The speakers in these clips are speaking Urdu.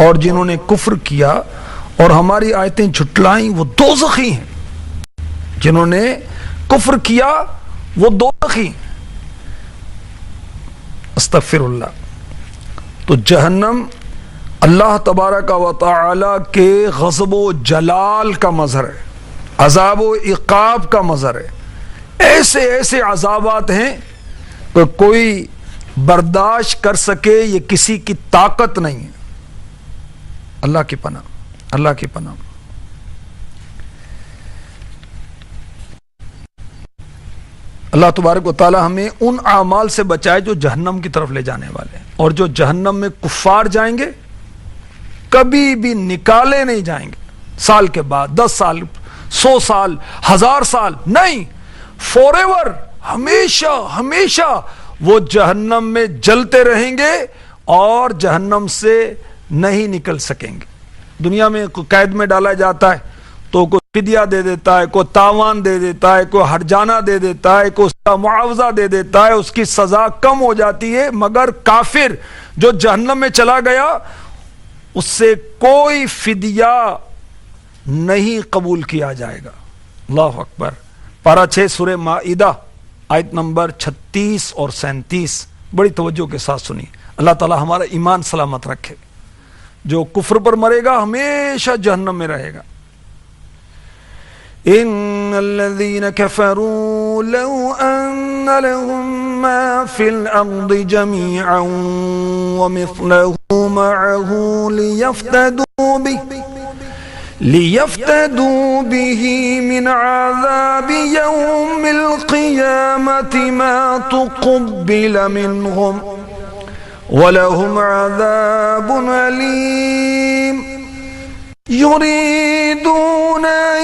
اور جنہوں نے کفر کیا اور ہماری آیتیں جھٹلائیں وہ دوزخی ہیں. جنہوں نے کفر کیا وہ دوزخی ہیں. استغفر اللہ. تو جہنم اللہ تبارک و تعالی کے غضب و جلال کا مظہر ہے، عذاب و عقاب کا مظہر ہے. ایسے ایسے عذابات ہیں کہ کوئی برداشت کر سکے یہ کسی کی طاقت نہیں ہے. اللہ کی پناہ، اللہ کی پناہ. اللہ تبارک و تعالی ہمیں ان اعمال سے بچائے جو جہنم کی طرف لے جانے والے ہیں، اور جو جہنم میں کفار جائیں گے کبھی بھی نکالے نہیں جائیں گے. سال کے بعد 10 سال 100 سال 1000 سال نہیں، فور ایور، ہمیشہ ہمیشہ وہ جہنم میں جلتے رہیں گے اور جہنم سے نہیں نکل سکیں گے. دنیا میں قید میں ڈالا جاتا ہے تو کوئی فدیہ دے دیتا ہے، کوئی تاوان دے دیتا ہے، کوئی ہرجانہ دے دیتا ہے، کوئی اس کا معاوضہ دے دیتا ہے، اس کی سزا کم ہو جاتی ہے. مگر کافر جو جہنم میں چلا گیا اس سے کوئی فدیہ نہیں قبول کیا جائے گا. اللہ اکبر. پارہ 6 سورہ مائدہ آیت نمبر 36 اور 37 بڑی توجہ کے ساتھ سنی. اللہ تعالی ہمارا ایمان سلامت رکھے. جو کفر پر مرے گا ہمیشہ جہنم میں رہے گا. ان الذين كفروا لو ان لهم ما في الارض جميعا ومثله معه ليفتدوا به من عذاب يوم القيامة ما تقبل منهم ولهم عذاب أليم يريدون أن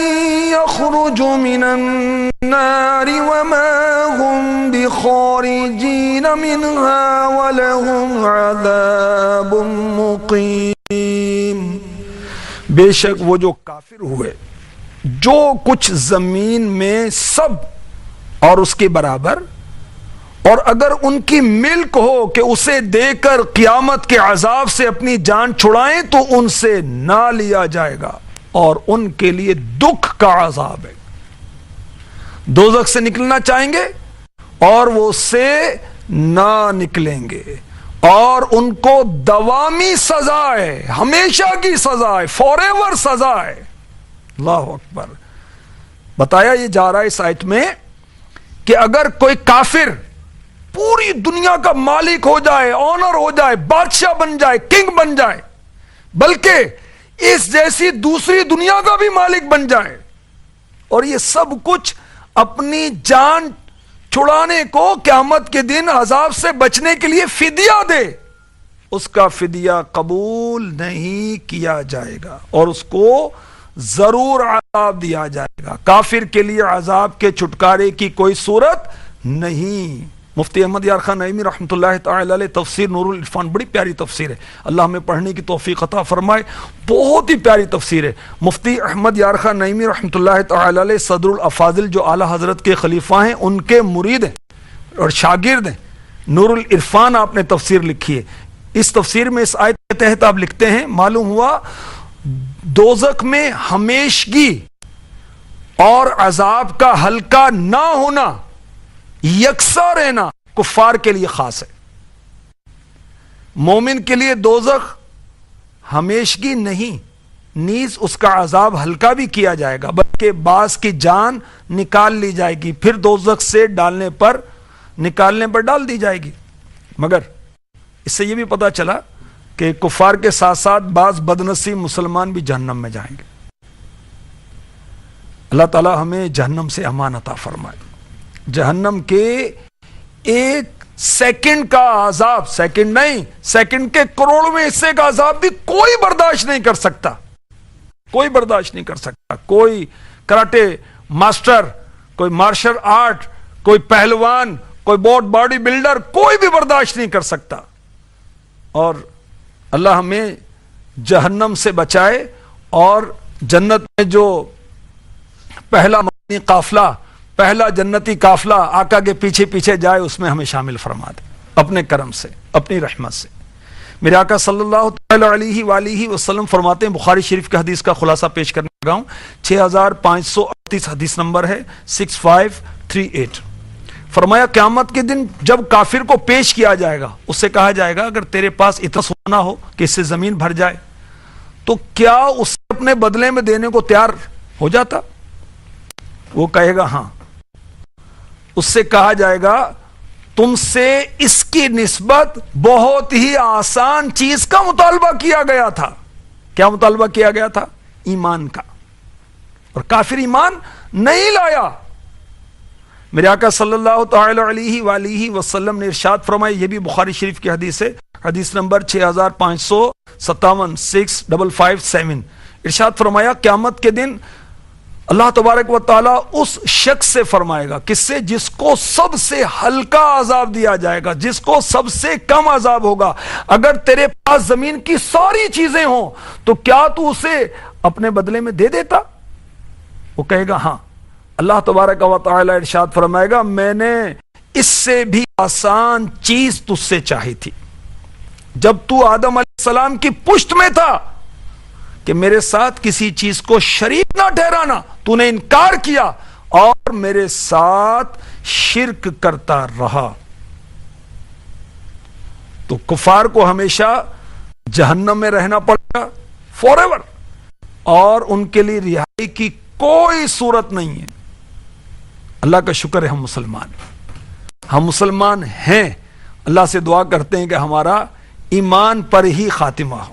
يخرجوا من النار وما هم بخارجين منها ولهم عذاب مقيم. بے شک وہ جو کافر ہوئے جو کچھ زمین میں سب اور اس کے برابر، اور اگر ان کی ملک ہو کہ اسے دے کر قیامت کے عذاب سے اپنی جان چھڑائیں تو ان سے نہ لیا جائے گا اور ان کے لیے دکھ کا عذاب ہے. دوزخ سے نکلنا چاہیں گے اور وہ اس سے نہ نکلیں گے اور ان کو دوامی سزا ہے، ہمیشہ کی سزا ہے، فور ایور سزا ہے. اللہ اکبر. بتایا یہ جا رہا ہے اس آیت میں کہ اگر کوئی کافر پوری دنیا کا مالک ہو جائے، آنر ہو جائے، بادشاہ بن جائے، کنگ بن جائے، بلکہ اس جیسی دوسری دنیا کا بھی مالک بن جائے، اور یہ سب کچھ اپنی جان چھڑانے کو قیامت کے دن عذاب سے بچنے کے لیے فدیہ دے، اس کا فدیہ قبول نہیں کیا جائے گا اور اس کو ضرور عذاب دیا جائے گا. کافر کے لیے عذاب کے چھٹکارے کی کوئی صورت نہیں. مفتی احمد یار خان نعیمی رحمۃ اللہ تعالی علیہ تفسیر نور العرفان بڑی پیاری تفسیر ہے، اللہ ہمیں پڑھنے کی توفیق عطا فرمائے. بہت ہی پیاری تفسیر ہے. مفتی احمد یار خان نعیمی رحمۃ اللہ تعالی علیہ صدر الافاضل جو اعلی حضرت کے خلیفہ ہیں ان کے مرید ہیں اور شاگرد ہیں. نور العرفان آپ نے تفسیر لکھی ہے. اس تفسیر میں اس آیت کے تحت آپ لکھتے ہیں معلوم ہوا دوزخ میں ہمیشگی اور عذاب کا ہلکا نہ ہونا، یکساں رہنا کفار کے لیے خاص ہے. مومن کے لیے دوزخ ہمیشگی نہیں، نیز اس کا عذاب ہلکا بھی کیا جائے گا، بلکہ بعض کی جان نکال لی جائے گی، پھر دوزخ سے نکالنے پر ڈال دی جائے گی. مگر اس سے یہ بھی پتا چلا کہ کفار کے ساتھ ساتھ بعض بدنصیب مسلمان بھی جہنم میں جائیں گے. اللہ تعالی ہمیں جہنم سے امان عطا فرمائے. جہنم کے ایک سیکنڈ کا عذاب، سیکنڈ نہیں، سیکنڈ کے کروڑویں حصے کا عذاب بھی کوئی برداشت نہیں کر سکتا، کوئی برداشت نہیں کر سکتا. کوئی کراٹے ماسٹر، کوئی مارشل آرٹ، کوئی پہلوان، کوئی بہت باڈی بلڈر، کوئی بھی برداشت نہیں کر سکتا. اور اللہ ہمیں جہنم سے بچائے اور جنت میں جو پہلا مدنی قافلہ، پہلا جنتی قافلہ آقا کے پیچھے پیچھے جائے اس میں ہمیں شامل فرما دے اپنے کرم سے، اپنی رحمت سے. میرے آقا صلی اللہ تعالی علیہ وآلہ وسلم فرماتے ہیں، بخاری شریف کی حدیث کا خلاصہ پیش کرنے لگا ہوں، 6538 حدیث نمبر ہے 6538، فرمایا قیامت کے دن جب کافر کو پیش کیا جائے گا، اس سے کہا جائے گا اگر تیرے پاس اتنا سونا ہو کہ اس سے زمین بھر جائے تو کیا اسے اپنے بدلے میں دینے کو تیار ہو جاتا؟ وہ کہے گا ہاں۔ اس سے کہا جائے گا تم سے اس کی نسبت بہت ہی آسان چیز کا مطالبہ کیا گیا تھا۔ کیا مطالبہ کیا گیا تھا؟ ایمان کا، اور کافر ایمان نہیں لایا۔ میرے آقا صلی اللہ تعالی علیہ وآلہ وسلم نے ارشاد فرمایا، یہ بھی بخاری شریف کی حدیث ہے، حدیث نمبر 6557 6557، ارشاد فرمایا قیامت کے دن اللہ تبارک و تعالیٰ اس شخص سے فرمائے گا، کس سے؟ جس کو سب سے ہلکا عذاب دیا جائے گا، جس کو سب سے کم عذاب ہوگا، اگر تیرے پاس زمین کی ساری چیزیں ہوں تو کیا تو اسے اپنے بدلے میں دے دیتا؟ وہ کہے گا ہاں۔ اللہ تبارک و تعالیٰ ارشاد فرمائے گا میں نے اس سے بھی آسان چیز تجھ سے چاہی تھی جب تو آدم علیہ السلام کی پشت میں تھا کہ میرے ساتھ کسی چیز کو شریک نہ ٹھہرانا، تو نے انکار کیا اور میرے ساتھ شرک کرتا رہا۔ تو کفار کو ہمیشہ جہنم میں رہنا پڑے گا فار ایور، اور ان کے لیے رہائی کی کوئی صورت نہیں ہے۔ اللہ کا شکر ہے ہم مسلمان ہیں، اللہ سے دعا کرتے ہیں کہ ہمارا ایمان پر ہی خاتمہ ہو۔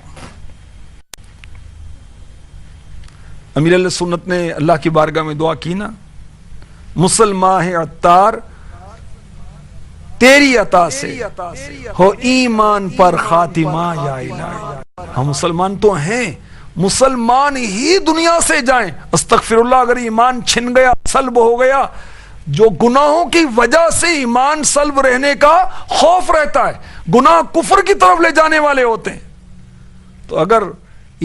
امیر علیہ سنت نے اللہ کی بارگاہ میں دعا کی نا، مسلمان ہے عطار تیری عطا سے ہو ایمان پر خاتمہ یا الہی۔ ہم مسلمان تو ہیں، مسلمان ہی دنیا سے جائیں، استغفر اللہ، اگر ایمان چھن گیا، سلب ہو گیا، جو گناہوں کی وجہ سے ایمان سلب رہنے کا خوف رہتا ہے، گناہ کفر کی طرف لے جانے والے ہوتے ہیں، تو اگر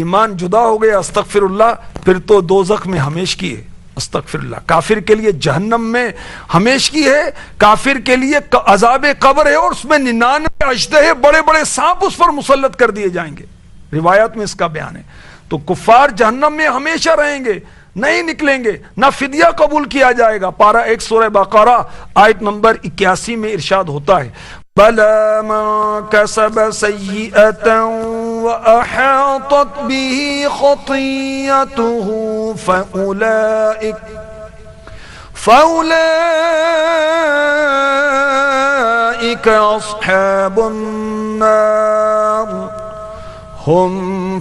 ایمان جدا ہو گیا استغفر اللہ، پھر تو دوزخ میں ہمیشگی ہے، استغفر اللہ۔ کافر کے لیے جہنم میں ہمیشگی ہے، کافر کے لیے عذاب قبر ہے، اور اس میں 99 اژدہے بڑے بڑے سانپ اس پر مسلط کر دیے جائیں گے، روایات میں اس کا بیان ہے۔ تو کفار جہنم میں ہمیشہ رہیں گے، نہیں نکلیں گے، نہ فدیہ قبول کیا جائے گا۔ پارہ 1 سورہ بقرہ آیت نمبر 81 میں ارشاد ہوتا ہے بَلَا مَن كَسَبَ سَيِّئَةً وَأَحَاطَتْ بِهِ خَطِيئَتُهُ فَأُولَئِكَ أَصْحَابُ النَّارِ هُمْ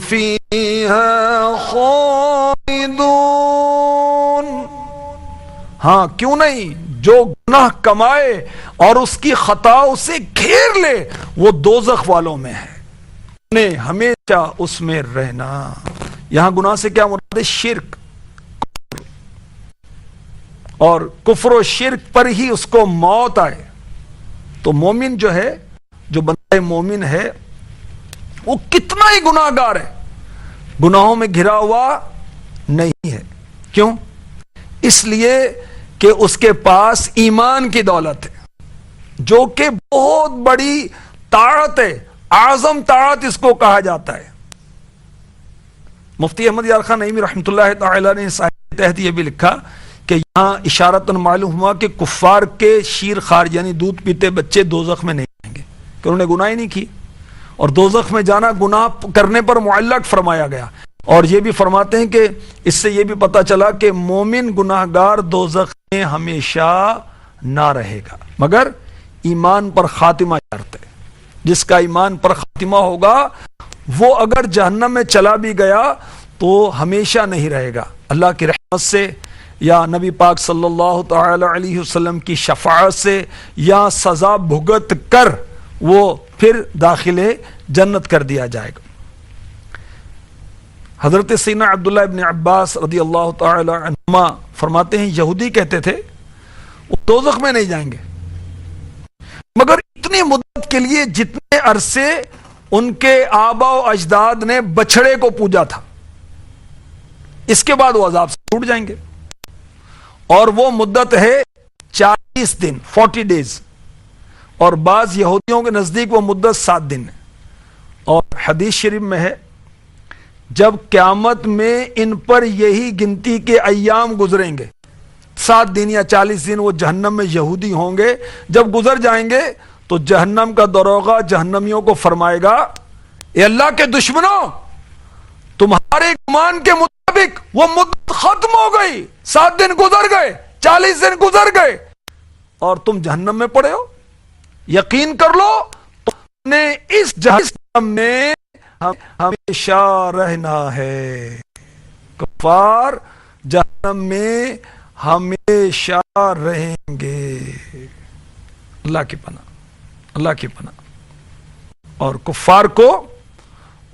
فِيهَا خَالِدُونَ۔ ہاں کیوں نہیں، جو گناہ کمائے اور اس کی خطا اسے گھیر لے وہ دوزخ والوں میں ہے، انہیں ہمیشہ اس میں رہنا۔ یہاں گناہ سے کیا مراد ہے؟ شرک، اور کفر و شرک پر ہی اس کو موت آئے۔ تو مومن جو ہے، جو بندہ مومن ہے، وہ کتنا ہی گناہ گار ہے، گناہوں میں گھرا ہوا نہیں ہے۔ کیوں؟ اس لیے کہ اس کے پاس ایمان کی دولت ہے، جو کہ بہت بڑی طاعت ہے، اعظم طاعت اس کو کہا جاتا ہے۔ مفتی احمد یار خان نعیمی رحمۃ اللہ تعالی نے صحیح تحت یہ بھی لکھا کہ یہاں اشارتاً معلوم ہوا کہ کفار کے شیر خار یعنی دودھ پیتے بچے دوزخ میں نہیں جائیں گے، کہ انہوں نے گناہ ہی نہیں کی، اور دوزخ میں جانا گناہ کرنے پر معلق فرمایا گیا۔ اور یہ بھی فرماتے ہیں کہ اس سے یہ بھی پتہ چلا کہ مومن گناہگار دوزخ میں ہمیشہ نہ رہے گا، مگر ایمان پر خاتمہ کرتے، جس کا ایمان پر خاتمہ ہوگا وہ اگر جہنم میں چلا بھی گیا تو ہمیشہ نہیں رہے گا، اللہ کی رحمت سے یا نبی پاک صلی اللہ تعالی علیہ وسلم کی شفاعت سے یا سزا بھگت کر وہ پھر داخل جنت کر دیا جائے گا۔ حضرت سیدنا عبداللہ ابن عباس رضی اللہ تعالی عنہما فرماتے ہیں یہودی کہتے تھے وہ دوزخ میں نہیں جائیں گے مگر اتنی مدت کے لیے جتنے عرصے ان کے آبا و اجداد نے بچھڑے کو پوجا تھا، اس کے بعد وہ عذاب سے چھوٹ جائیں گے، اور وہ مدت ہے 40 دن 40 days، اور بعض یہودیوں کے نزدیک وہ مدت 7 دن ہے۔ اور حدیث شریف میں ہے جب قیامت میں ان پر یہی گنتی کے ایام گزریں گے، 7 دن یا 40 دن وہ جہنم میں یہودی ہوں گے، جب گزر جائیں گے تو جہنم کا دروغہ جہنمیوں کو فرمائے گا اے اللہ کے دشمنوں، تمہارے گمان کے مطابق وہ مدت ختم ہو گئی، 7 دن گزر گئے، 40 دن گزر گئے اور تم جہنم میں پڑے ہو، یقین کر لو تم نے اس جہنم میں ہمیشہ رہنا ہے۔ کفار جہنم میں ہمیشہ رہیں گے۔ اللہ کی پناہ، اللہ کی پناہ۔ اور کفار کو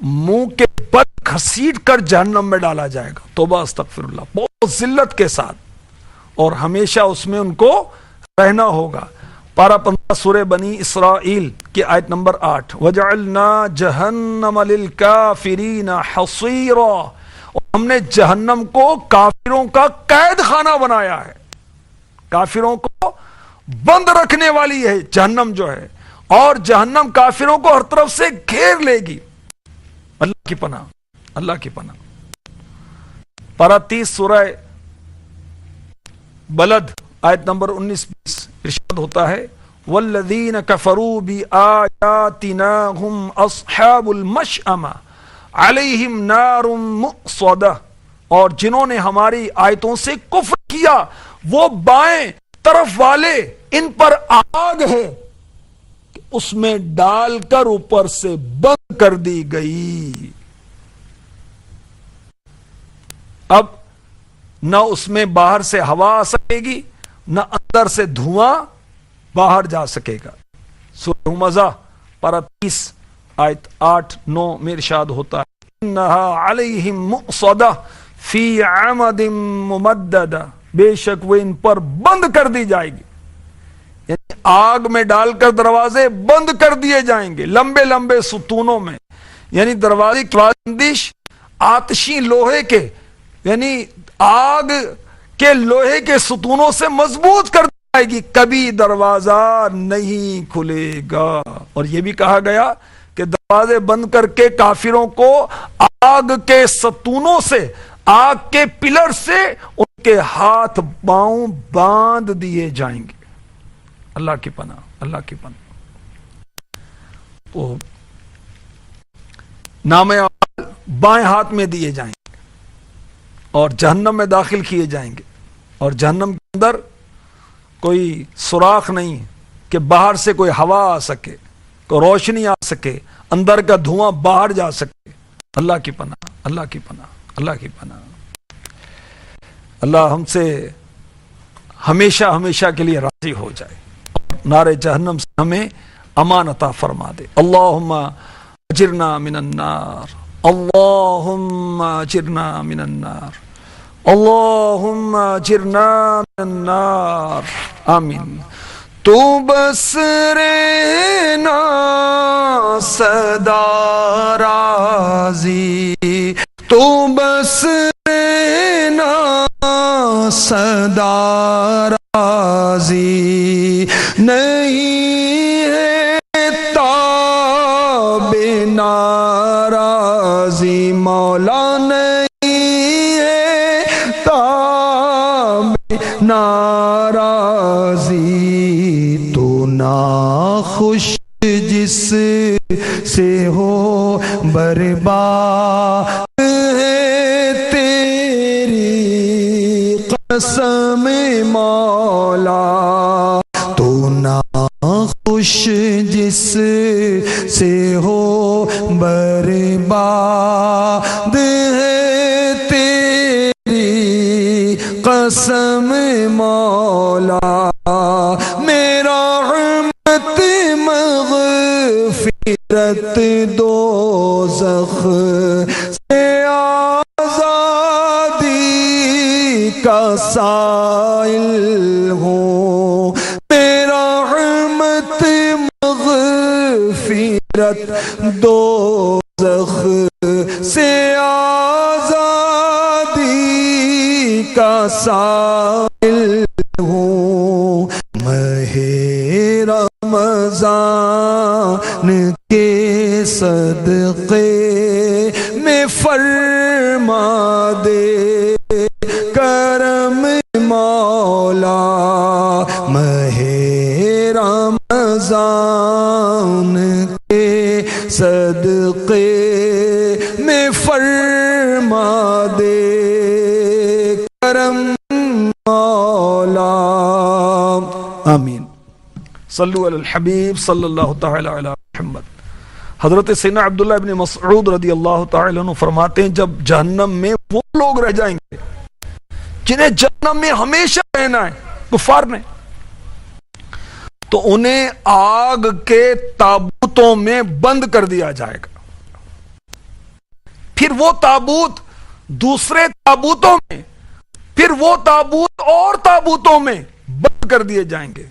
منہ کے بل گھسیٹ کر جہنم میں ڈالا جائے گا، توبہ استغفر اللہ، بہت ذلت کے ساتھ، اور ہمیشہ اس میں ان کو رہنا ہوگا۔ پارہ 15 سورہ بنی اسرائیل کی آیت نمبر 8، وَجَعَلْنَا جَهَنَّمَ لِلْكَافِرِينَ حَصِيرًا، اور ہم نے جہنم کو کافروں کا قید خانہ بنایا ہے، کافروں کو بند رکھنے والی ہے جہنم جو ہے، اور جہنم کافروں کو ہر طرف سے گھیر لے گی۔ اللہ کی پناہ، اللہ کی پناہ۔ پارہ 30 سورہ بلد آیت نمبر 19-20 ارشاد ہوتا ہے والذین کفروا بآیاتنا هم اصحاب المشأمہ علیہم نار مؤصدہ، اور جنہوں نے ہماری آیتوں سے کفر کیا وہ بائیں طرف والے ان پر آگ ہے اس میں ڈال کر اوپر سے بند کر دی گئی۔ اب نہ اس میں باہر سے ہوا آ سکے گی، نہ اندر سے دھواں باہر جا سکے گا۔ سورہ ہمزہ پارہ 30 آیت 8-9 میں ارشاد ہوتا ہے انہا علیہم مؤصدہ فی عمد ممددہ، بے شک وہ ان پر بند کر دی جائے گی، یعنی آگ میں ڈال کر دروازے بند کر دیے جائیں گے لمبے لمبے ستونوں میں، یعنی دروازے کی بندش آتشی لوہے کے، یعنی آگ کے لوہے کے ستونوں سے مضبوط کر دی جائے گی، کبھی دروازہ نہیں کھلے گا۔ اور یہ بھی کہا گیا کہ دروازے بند کر کے کافروں کو آگ کے ستونوں سے، آگ کے پلر سے ان کے ہاتھ پاؤں باندھ دیے جائیں گے۔ اللہ کی پناہ، اللہ کی پناہ۔ تو نام اعمال بائیں ہاتھ میں دیے جائیں گے اور جہنم میں داخل کیے جائیں گے، اور جہنم کے اندر کوئی سوراخ نہیں کہ باہر سے کوئی ہوا آ سکے، کوئی روشنی آ سکے، اندر کا دھواں باہر جا سکے۔ اللہ کی پناہ، اللہ کی پناہ، اللہ کی پناہ۔ اللہ ہم سے ہمیشہ ہمیشہ کے لیے راضی ہو جائے، نار جہنم سے ہمیں امان عطا فرما دے۔ اللہم اجرنا من النار، اللہم اجرنا من النار، اللہم اجرنا من النار، آمین۔ تو بس رہنا سدا راضی، تو بس رہنا سدا راضی، نہیں ہے تاب ناراضی مولا، نہیں ہے تاب ناراضی، تو ناخوش جس سے ہو برباد ہے تیری قسم مولا، تو ناخوش جس سے ہو برباد ہے تیری قسم مولا، میرا رحمت مغفرت دوزخ سے آزادی کا سائل ہوں، میرا رحمت مغفرت دوزخ سے آزادی کا سائل ہوں، ماہ رمضان کے صدقے فرما دے کرم مولا، ماہ رمضان کے صدقے میں فرما دے کرم مولا، آمین۔ صلو علی الحبیب صلی اللہ تعالی علی محمد۔ حضرت سیدنا عبداللہ ابن مسعود رضی اللہ تعالی عنہ فرماتے ہیں جب جہنم میں وہ لوگ رہ جائیں گے جنہیں جہنم میں ہمیشہ رہنا ہے، کفار نے، تو انہیں آگ کے تابوتوں میں بند کر دیا جائے گا، پھر وہ تابوت دوسرے تابوتوں میں، پھر وہ تابوت اور تابوتوں میں بند کر دیے جائیں گے،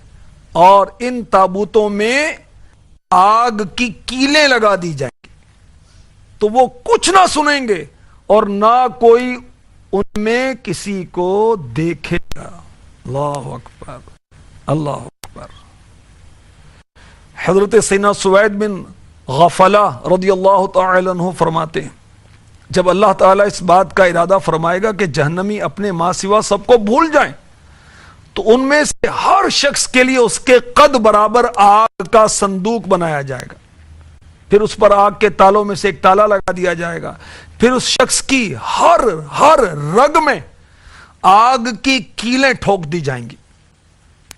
اور ان تابوتوں میں آگ کی کیلیں لگا دی جائیں گی، تو وہ کچھ نہ سنیں گے اور نہ کوئی ان میں کسی کو دیکھے گا۔ اللہ اکبر، اللہ اکبر۔ حضرت سیدنا سوید بن غفلہ رضی اللہ تعالی عنہ فرماتے ہیں جب اللہ تعالیٰ اس بات کا ارادہ فرمائے گا کہ جہنمی اپنے ماں سوا سب کو بھول جائیں، تو ان میں سے ہر شخص کے لیے اس کے قد برابر آگ کا صندوق بنایا جائے گا، پھر اس پر آگ کے تالوں میں سے ایک تالا لگا دیا جائے گا، پھر اس شخص کی ہر رگ میں آگ کی کیلیں ٹھوک دی جائیں گی،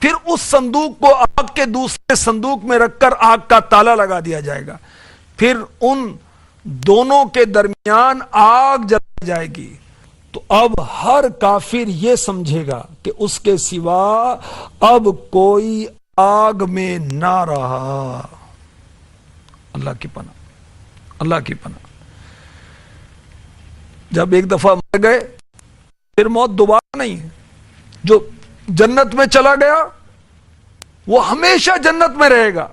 پھر اس صندوق کو آگ کے دوسرے صندوق میں رکھ کر آگ کا تالا لگا دیا جائے گا، پھر ان دونوں کے درمیان آگ جلائی جائے گی، تو اب ہر کافر یہ سمجھے گا کہ اس کے سوا اب کوئی آگ میں نہ رہا۔ اللہ کی پناہ، اللہ کی پناہ۔ جب ایک دفعہ مر گئے پھر موت دوبارہ نہیں ہے۔ جو جنت میں چلا گیا وہ ہمیشہ جنت میں رہے گا،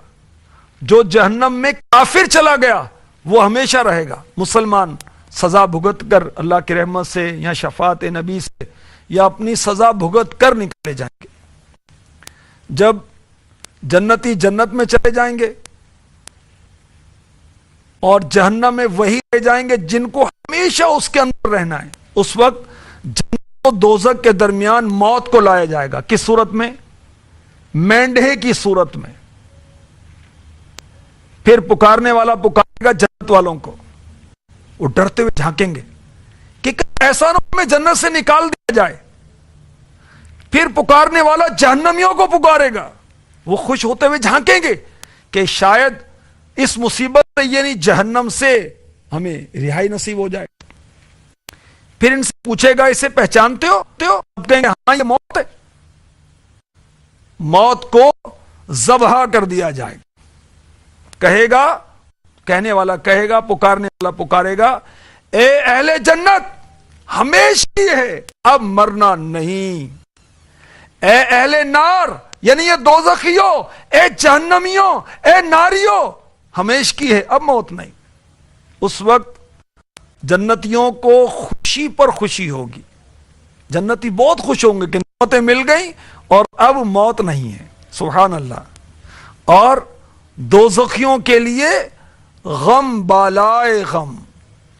جو جہنم میں کافر چلا گیا وہ ہمیشہ رہے گا۔ مسلمان سزا بھگت کر اللہ کی رحمت سے یا شفاعت نبی سے یا اپنی سزا بھگت کر نکالے جائیں گے۔ جب جنتی جنت میں چلے جائیں گے اور جہنم میں وہی رہ جائیں گے جن کو ہمیشہ اس کے اندر رہنا ہے، اس وقت جنت و دوزخ کے درمیان موت کو لایا جائے گا۔ کس صورت میں؟ مینڈھے کی صورت میں۔ پھر پکارنے والا پکارے گا جنت والوں کو، وہ ڈرتے ہوئے جھانکیں گے کہ ایسا نہ ہمیں جنت سے نکال دیا جائے۔ پھر پکارنے والا جہنمیوں کو پکارے گا، وہ خوش ہوتے ہوئے جھانکیں گے کہ شاید اس مصیبت سے یعنی جہنم سے ہمیں رہائی نصیب ہو جائے۔ پھر ان سے پوچھے گا اسے پہچانتے ہو؟ اب کہیں گے ہاں یہ موت ہے۔ موت کو ذبح کر دیا جائے گا، کہے گا، کہنے والا کہے گا، پکارنے والا پکارے گا، اے اہل جنت ہمیشہ ہے، اب مرنا نہیں۔ اے اہل نار یعنی یہ دوزخیوں، اے جہنمیوں، اے ناریوں، ہمیشہ کی ہے، اب موت نہیں۔ اس وقت جنتیوں کو خوشی پر خوشی ہوگی، جنتی بہت خوش ہوں گے کہ موتیں مل گئیں اور اب موت نہیں ہے، سبحان اللہ۔ اور دوزخیوں کے لیے غم بالائے غم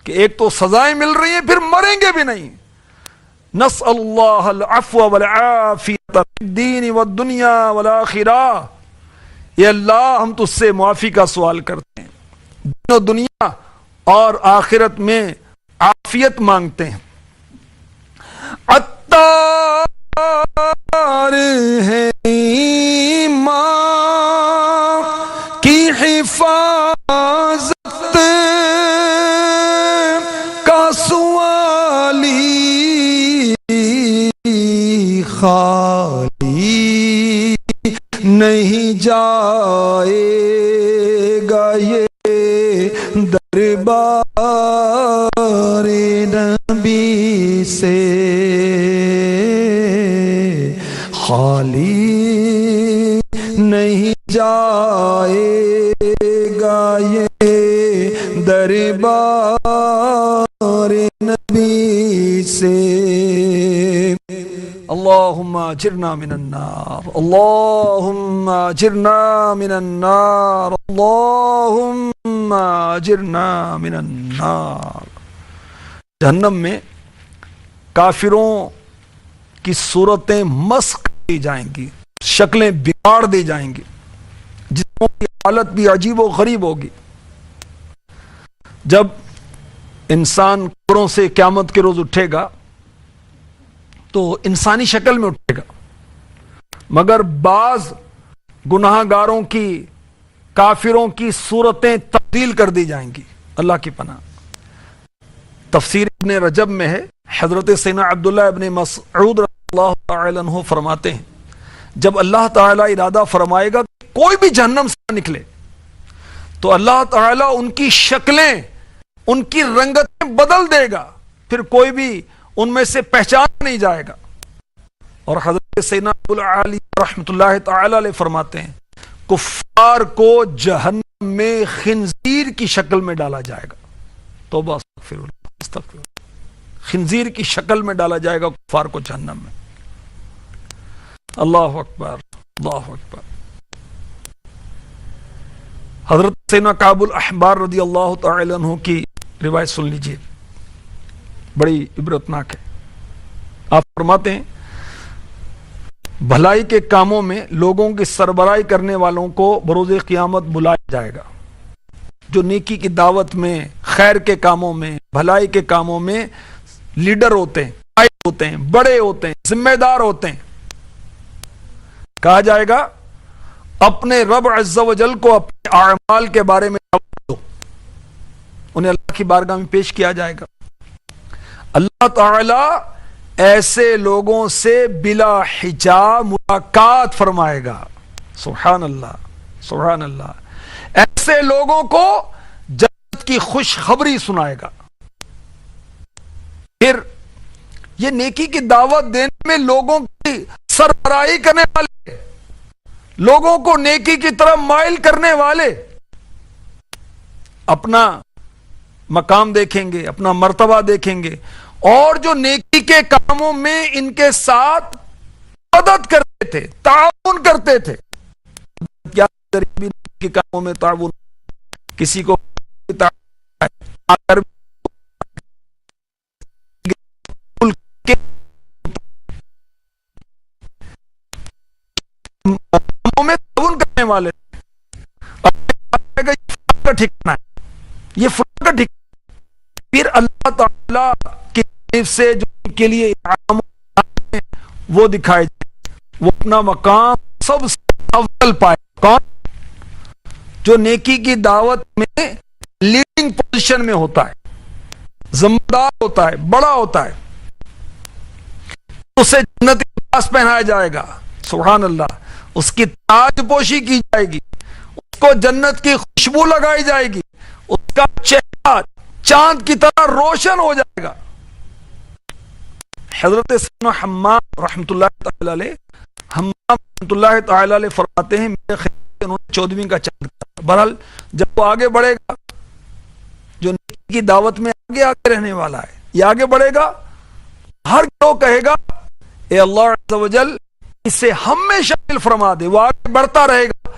کہ ایک تو سزائیں مل رہی ہیں پھر مریں گے بھی نہیں۔ نسأل اللہ العفو والعافیۃ فی الدین والدنیا والآخرہ، اے اللہ ہم تجھ سے معافی کا سوال کرتے ہیں، دین و دنیا اور آخرت میں عافیت مانگتے ہیں۔ عطار ہے ایمان کی حفاظت کا سوالی، خالی نہیں جائے گا یہ دربار نبی سے، خالی نہیں جائے گا یہ دربار نبی سے۔ اللہم اجرنا من النار، اللہم اجرنا من النار، اللہم اجرنا من النار۔ جہنم میں کافروں کی صورتیں مسخ کی جائیں گی، شکلیں بگاڑ دی جائیں گی، جسموں کی حالت بھی عجیب و غریب ہوگی۔ جب انسان قبروں سے قیامت کے روز اٹھے گا تو انسانی شکل میں اٹھے گا، مگر بعض گناہ گاروں کی، کافروں کی صورتیں تبدیل کر دی جائیں گی۔ اللہ کی پناہ۔ تفسیر ابن رجب میں ہے، حضرت سیدنا عبداللہ ابن مسعود رضی اللہ تعالی عنہ فرماتے ہیں جب اللہ تعالی ارادہ فرمائے گا کہ کوئی بھی جہنم سے نہ نکلے تو اللہ تعالی ان کی شکلیں، ان کی رنگتیں بدل دے گا، پھر کوئی بھی ان میں سے پہچان نہیں جائے گا۔ اور حضرت سیدنا ابو العالی رحمۃ اللہ تعالی علیہ فرماتے ہیں کفار کو جہنم میں خنزیر کی شکل میں ڈالا جائے گا۔ توبہ استغفر اللہ، استغفر اللہ۔ خنزیر کی شکل میں ڈالا جائے گا کفار کو جہنم میں۔ اللہ اکبر، اللہ اکبر۔ حضرت سیدنا کعب الاحبار رضی اللہ تعالی عنہ کی روایت سن لیجیے، بڑی عبرتناک ہے۔ آپ فرماتے ہیں بھلائی کے کاموں میں لوگوں کی سربراہی کرنے والوں کو بروز قیامت بلایا جائے گا، جو نیکی کی دعوت میں، خیر کے کاموں میں، بھلائی کے کاموں میں لیڈر ہوتے ہیں، قائد ہوتے ہیں، بڑے ہوتے ہیں، ذمہ دار ہوتے ہیں۔ کہا جائے گا اپنے رب عز و جل کو اپنے اعمال کے بارے میں دو، انہیں اللہ کی بارگاہ میں پیش کیا جائے گا۔ اللہ تعالی ایسے لوگوں سے بلا حجاب ملاقات فرمائے گا۔ سبحان اللہ، سبحان اللہ۔ ایسے لوگوں کو جنت کی خوشخبری سنائے گا۔ پھر یہ نیکی کی دعوت دینے میں لوگوں کی سربراہی کرنے والے، لوگوں کو نیکی کی طرف مائل کرنے والے اپنا مقام دیکھیں گے، اپنا مرتبہ دیکھیں گے، اور جو نیکی کے کاموں میں ان کے ساتھ مدد کرتے تھے، تعاون کرتے تھے۔ کیا غریبی کے کاموں میں تعاون، کسی کو میں تعاون کرنے والے ٹھکانا ہے، یہ فلاں کا ٹھکانا۔ پھر اللہ تعالیٰ کی طرف سے جو ان کے لیے انعامات ہیں وہ دکھائے جائیں، وہ اپنا مقام سب سے اول پائے۔ کون؟ جو نیکی کی دعوت میں لیڈنگ پوزیشن میں ہوتا ہے، ذمہ دار ہوتا ہے، بڑا ہوتا ہے، اسے جنت کا لباس پہنایا جائے گا۔ سبحان اللہ۔ اس کی تاج پوشی کی جائے گی، اس کو جنت کی خوشبو لگائی جائے گی، اس کا چہرہ چاند کی طرح روشن ہو جائے گا۔ حضرت سیدنا حمام رحمۃ اللہ تعالی علیہ، حمام رحمۃ اللہ تعالی علیہ فرماتے ہیں میرے خیال سے انہوں نے 14ویں کا چاند کہا۔ بہرحال جب وہ آگے بڑھے گا، جو نیکی کی دعوت میں آگے رہنے والا ہے، یہ آگے بڑھے گا، ہر کوئی کہے گا اے اللہ عز و جل اسے ہم میں شامل فرما دے۔ وہ آگے بڑھتا رہے گا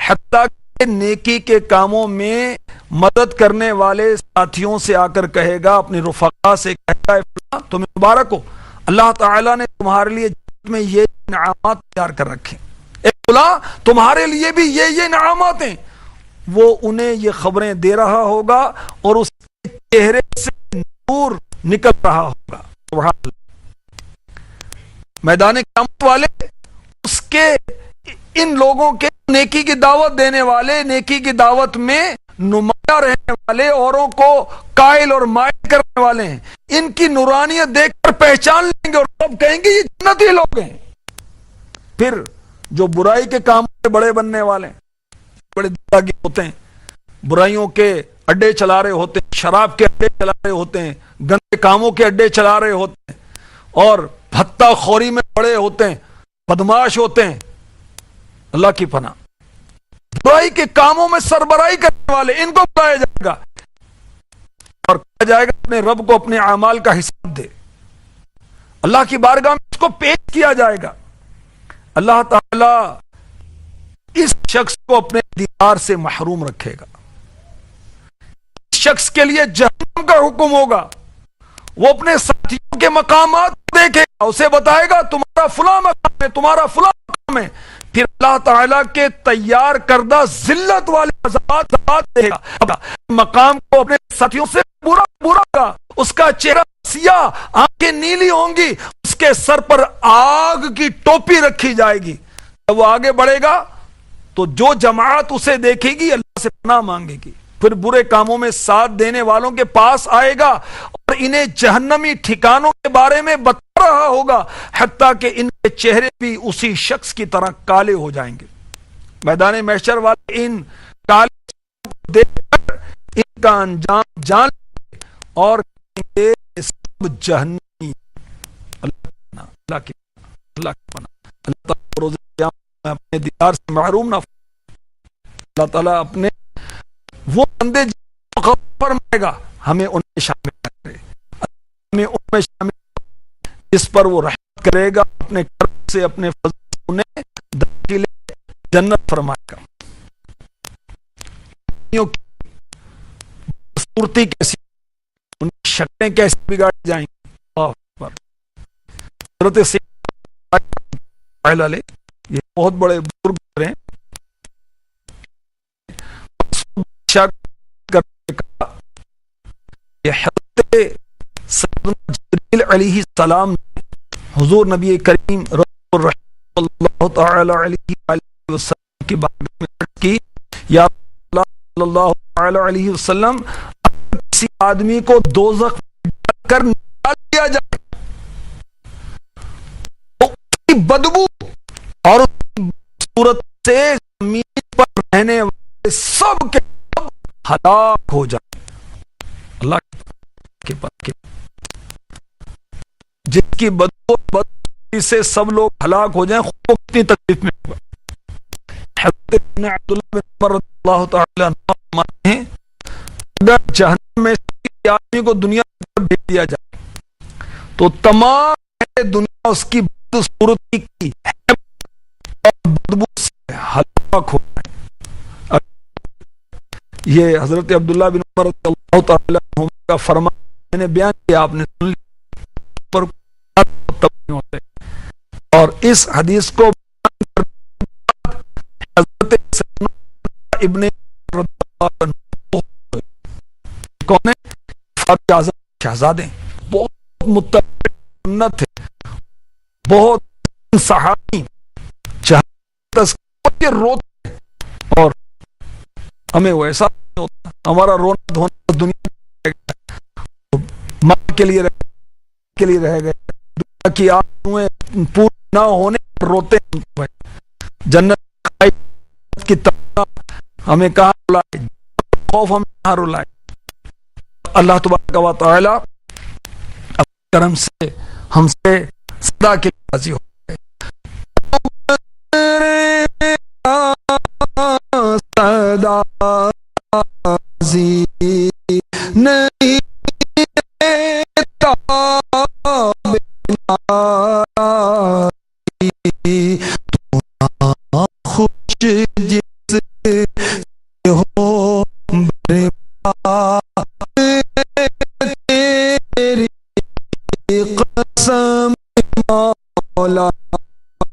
حتیٰ کہ نیکی کے کاموں میں مدد کرنے والے ساتھیوں سے آ کر کہے گا، اپنے رفقا سے کہے گا اے فلاں تمہیں مبارک ہو، اللہ تعالیٰ نے تمہارے لیے جنت میں یہ انعامات تیار کر رکھے، اے فلاں تمہارے لیے بھی یہ انعامات ہیں۔ وہ انہیں یہ خبریں دے رہا ہوگا اور اس کے چہرے سے نور نکل رہا ہوگا۔ سبحان اللہ۔ میدان قیامت والے اس کے ان لوگوں کے نیکی کی دعوت دینے والے، نیکی کی دعوت میں نمایاں رہنے والے، اوروں کو قائل اور مائل کرنے والے ہیں، ان کی نورانیت دیکھ کر پہچان لیں گے اور سب کہیں گے یہ جنتی لوگ ہیں۔ پھر جو برائی کے کام سے بڑے بننے والے ہیں، بڑے داغی ہوتے ہیں، برائیوں کے اڈے چلا رہے ہوتے ہیں، شراب کے اڈے چلا رہے ہوتے ہیں، گندے کاموں کے اڈے چلا رہے ہوتے ہیں، اور بھتہ خوری میں بڑے ہوتے ہیں، بدماش ہوتے ہیں۔ اللہ کی پناہ۔ برائی کے کاموں میں سربراہی کرنے والے، ان کو بلایا جائے گا اور کہا جائے گا اپنے رب کو اپنے اعمال کا حساب دے۔ اللہ کی بارگاہ میں اس کو پیش کیا جائے گا۔ اللہ تعالی اس شخص کو اپنے دیدار سے محروم رکھے گا۔ اس شخص کے لیے جہنم کا حکم ہوگا وہ اپنے ساتھیوں کے مقامات دیکھے گا، اسے بتائے گا تمہارا فلاں مقام ہے، تمہارا فلاں مقام ہے، پھر اللہ تعالیٰ کے تیار کردہ ذلت والے عذابات دے گا، مقام کو اپنے ساتھیوں سے برا برا گا، اس کا چہرہ سیاہ، آنکھیں نیلی ہوں گی، اس کے سر پر آگ کی ٹوپی رکھی جائے گی۔ جب وہ آگے بڑھے گا تو جو جماعت اسے دیکھے گی اللہ سے پناہ مانگے گی، پھر برے کاموں میں ساتھ دینے والوں کے پاس آئے گا اور انہیں جہنمی ٹھکانوں کے بارے میں بتا رہا ہوگا، حتیٰ کہ ان کے چہرے بھی اسی شخص کی طرح کالے ہو جائیں گے۔ میدان محشر والے ان کالے کو دیکھ کر ان کا انجام جان لیں گے اور کہیں گے یہ سب جہنمی۔ اللہ کی پناہ، اللہ تعالیٰ روز قیامت میں اپنے دیدار سے محروم نہ فرمائے۔ اللہ تعالیٰ اپنے وہ بندے فرمائے گا ہمیں ان میں شامل کرے، ہمیں ان میں شامل جس پر وہ رحمت کرے گا، اپنے کرم سے اپنے فضل سے انہیں داخل جنت فرمائے گا۔ صورتی کیسی، ان کی شکلیں کیسی بگاڑی جائیں گی۔ اللہ اکبر۔ حضرت سیدنا یہ بہت بڑے بزرگ ہیں، حضرت سیدنا جبریل علیہ السلام نے حضور نبی کریم رسول اللہ صلی اللہ تعالی علیہ وآلہ وسلم کی بارگاہ میں عرض کی، یا اللہ صلی اللہ علیہ وسلم، اگر کسی آدمی کو دوزخ میں ڈال کر نکال دیا جائے تو اس کی بدبو اور اس کی صورت سے زمین پر رہنے والے سب کے سب ہلاک ہو جائے۔ اللہ کے پاس جس کی بدبو سے سب لوگ ہلاک ہو جائیں، خود کو کتنی تکلیف میں ہوگا۔ حضرت ابن عبداللہ بن عمر رضی اللہ تعالی عنہ فرماتے ہیں، اگر جہنم میں کسی آدمی کو دنیا میں بھیج دیا جائے تو تمام دنیا اس کی بدصورتی کی اور بدبو سے ہلاک ہو جائے۔ یہ حضرت عبداللہ بن عمر رضی اللہ تعالی عنہ کا فرمان میں نے بیان کیا، آپ نے سن لیا، پر نہیں ہوتے۔ اور اس حدیث کو حضرت سیدنا ابن رضی اللہ عنہ کون ہے؟ فاروق اعظم شہزادے، بہت متبع سنت تھے، بہت صحابی، جہاں روتے ہیں اور ہمیں ویسا نہیں ہوتا، ہمارا رونا دھونا دنیا ماں کے لیے رہ گئے، دنیا کی آرزوئیں پوری نہ ہونے پر روتے ہیں، جنت کی طرح ہمیں کہاں رلائے، خوف ہمیں کہاں رلائے۔ اللہ تبارک و تعالی اپنے کرم سے ہم سے صدا کے لیے راضی ہو گئے۔ صدا راضی نہیں خوش جس ہو تیری قسم مولا،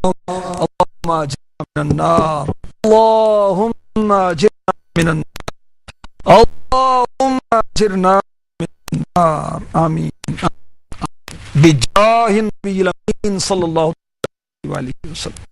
اللهم اجرنا من النار، اللهم اجرنا من النار، اللهم اجرنا من النار، آمین بجاہ النبی الامین صلی اللہ علیہ وسلم۔